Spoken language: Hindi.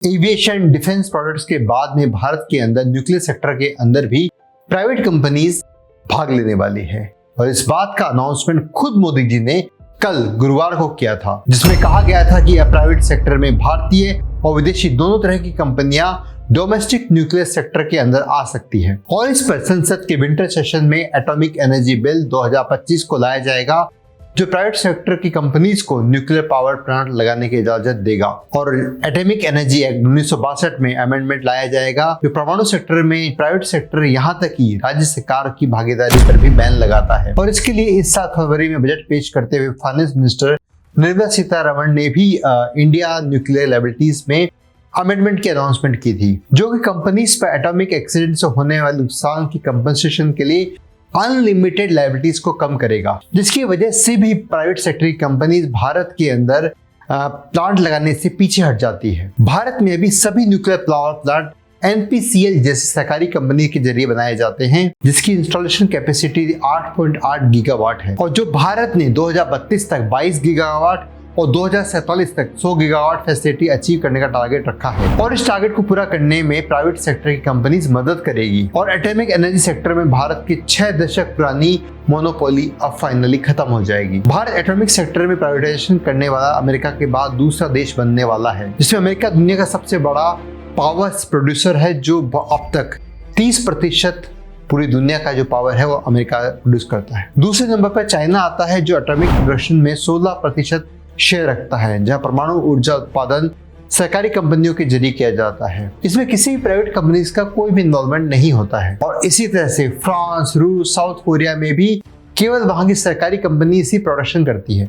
एविएशन डिफेंस प्रोडक्ट्स के बाद में भारत के अंदर न्यूक्लियर सेक्टर के अंदर भी प्राइवेट कंपनीज भाग लेने वाली है। और इस बात का अनाउंसमेंट खुद मोदी जी ने कल गुरुवार को किया था, जिसमें कहा गया था कि अब प्राइवेट सेक्टर में भारतीय और विदेशी दोनों तरह की कंपनियां डोमेस्टिक न्यूक्लियर सेक्टर के अंदर आ सकती है। और इस पर संसद के विंटर सेशन में एटॉमिक एनर्जी बिल 2025 को लाया जाएगा, जो प्राइवेट सेक्टर की कंपनीज को न्यूक्लियर पावर प्लांट लगाने की इजाजत देगा। और एटॉमिक एनर्जी एक्ट 1962 में अमेंडमेंट लाया जाएगा, जो परमाणु सेक्टर में प्राइवेट सेक्टर यहाँ तक कि राज्य सरकार की भागीदारी पर भी बैन लगाता है। और इसके लिए इस साल फरवरी में बजट पेश करते हुए फाइनेंस मिनिस्टर निर्मला सीतारमण ने भी इंडिया न्यूक्लियर लायबिलिटीज में अमेंडमेंट की अनाउंसमेंट की थी, जो कि कंपनीज पर एटॉमिक एक्सीडेंट से होने वाले नुकसान की कंपनसेशन के लिए अनलिमिटेड लायबिलिटीज को कम करेगा, जिसकी वजह से भी प्राइवेट सेक्टर की कंपनीज भारत के अंदर प्लांट लगाने से पीछे हट जाती है। भारत में अभी सभी न्यूक्लियर पावर प्लांट NPCL जैसी सरकारी कंपनी के जरिए बनाए जाते हैं, जिसकी इंस्टॉलेशन कैपेसिटी 8.8 गीगावाट है। और जो भारत ने 2032 तक 22 गीगावाट और 2047 तक 100 गीगावाट फैसिलिटी अचीव करने का टारगेट रखा है। और इस टारगेट को पूरा करने में प्राइवेट सेक्टर की कंपनीज मदद करेगी। और एटॉमिक एनर्जी सेक्टर में भारत की 6 दशक पुरानी मोनोपोली अब फाइनली खत्म हो जाएगी। भारत एटॉमिक सेक्टर में प्राइवेटाइजेशन करने वाला अमेरिका के बाद दूसरा देश बनने वाला है, जिसमें अमेरिका दुनिया का सबसे बड़ा पावर प्रोड्यूसर है, जो अब तक 30% पूरी दुनिया का जो पावर है वो अमेरिका प्रोड्यूस करता है। दूसरे नंबर पर चाइना आता है, जो एटॉमिक प्रोडक्शन में 16% शेयर रखता है, जहां परमाणु ऊर्जा उत्पादन सरकारी कंपनियों के जरिए किया जाता है। इसमें किसी भी प्राइवेट कंपनीज का कोई भी इन्वॉल्वमेंट नहीं होता है। और इसी तरह से फ्रांस, रूस, साउथ कोरिया में भी केवल वहां की सरकारी कंपनी इसी प्रोडक्शन करती है।